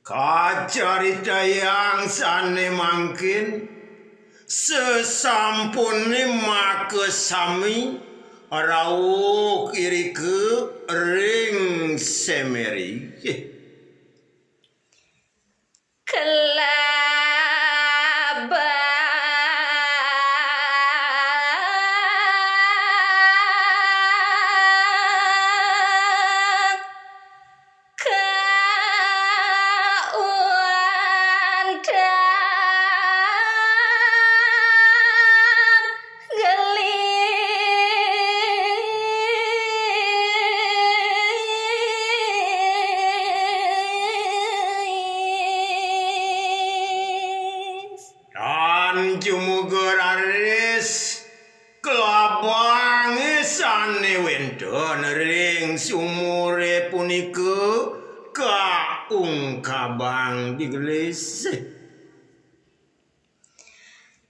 Carita yang sane mangkin sesampune make Sami Rauh kiri ke ring semeri Jumuga raris Klabang sane wendon ring sumure punika kaungkabang di gelis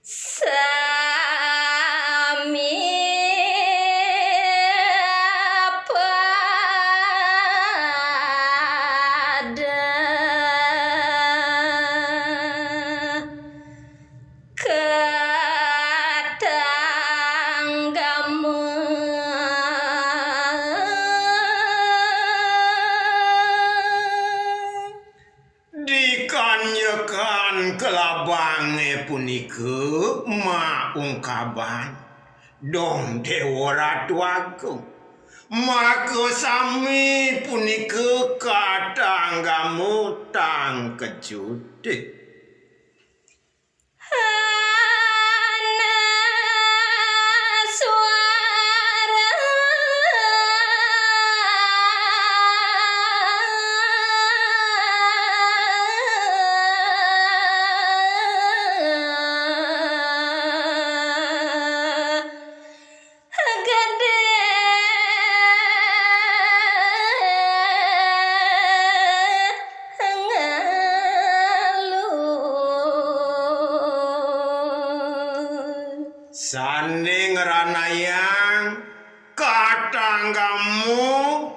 Sami Klabang punika maungkaban dong dewa ratu agung maka Sami punika katanggama tang kejut Sane ngranayang katanggamu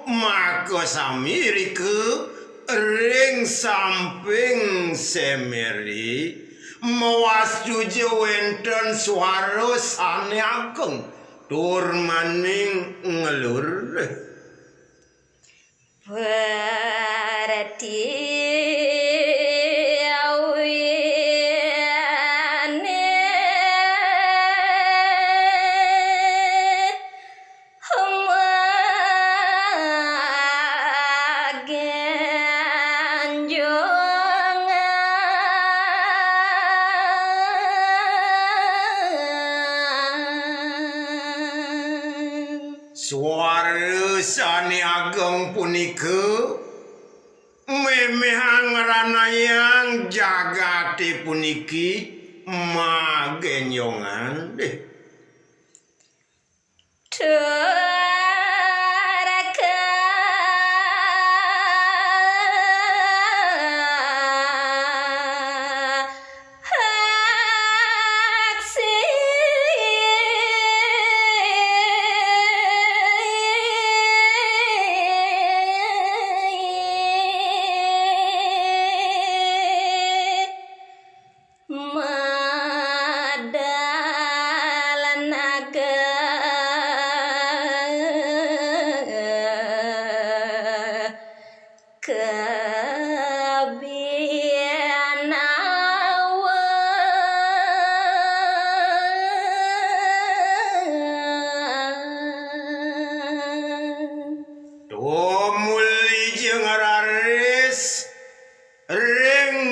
maka Sami rike ring samping semeri mawas juje wenten swara sane ageng tur maning ngelur swara sane ageng punika memehang ranayang jagate puniki magenjongan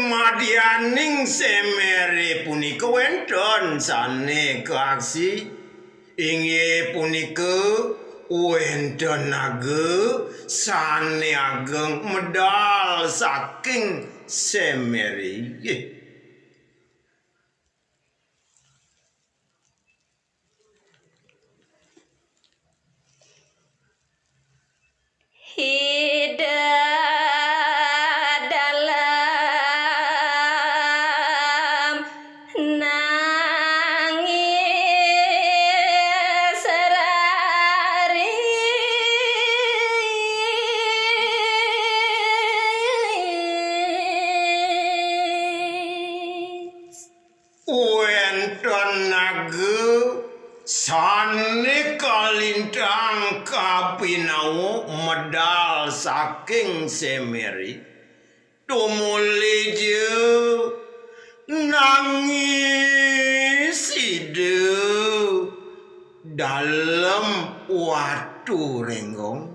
Madianing semere punika wendon sane aksi inggih punika wendon Naga sane ageng medal saking semeri naga sane kalintang kabinawa medal saking semeri tumulije nangis ide dalem watu renggong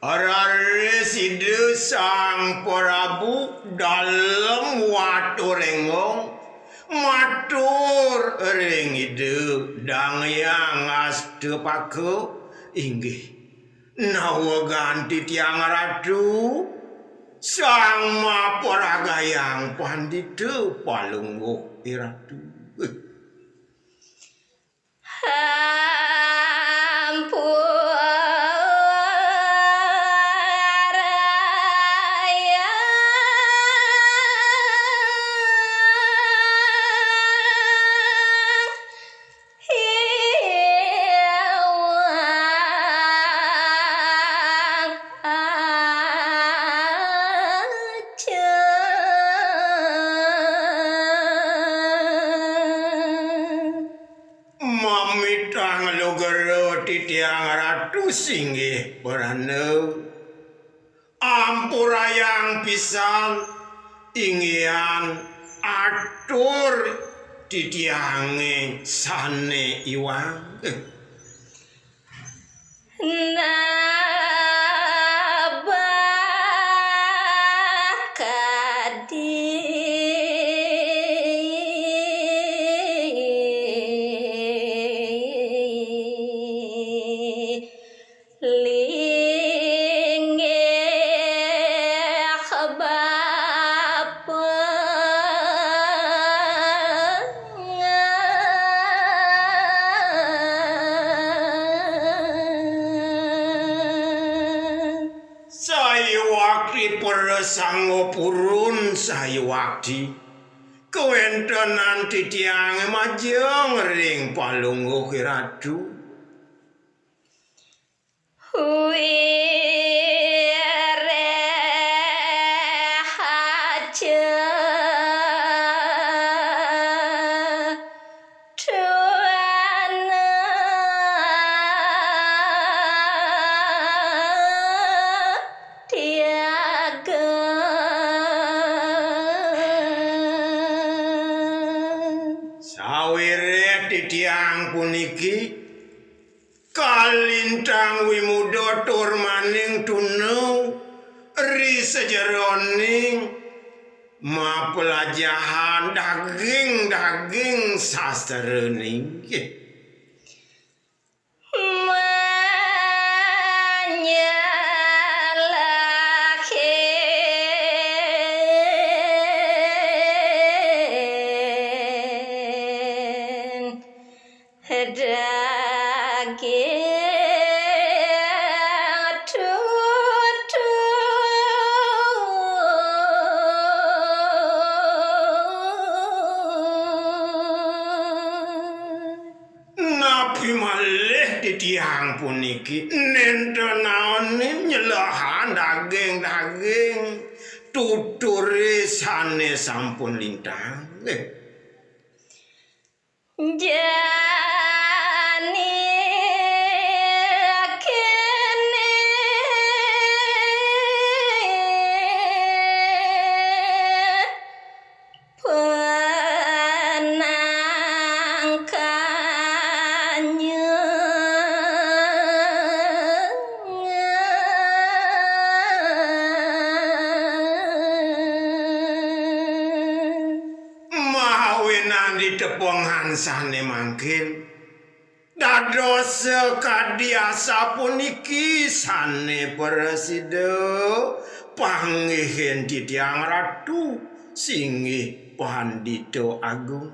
raris ide sang Prabu dalem watu renggong matur ring ide dangyang aste pake inggih nawa ganti tiang ratu sang maporagayang pandita palungguh iratu titiang ratu Singgih berane ampurayang pisan inggian atur titiange sane iwang sanggo purun saya wakti kewentenan titiang majeng ring palungguh ratu titiang puniki kalintang wimudo tur maning tunau ri sejeroning mapelajahan daging sasterening titiang puniki nentenaone nyelahan daging tuturi sane sampun lintang tepongan sane mangkin dados kadiasa puniki sane preside pangihin titiang ratu Singgih pandita agung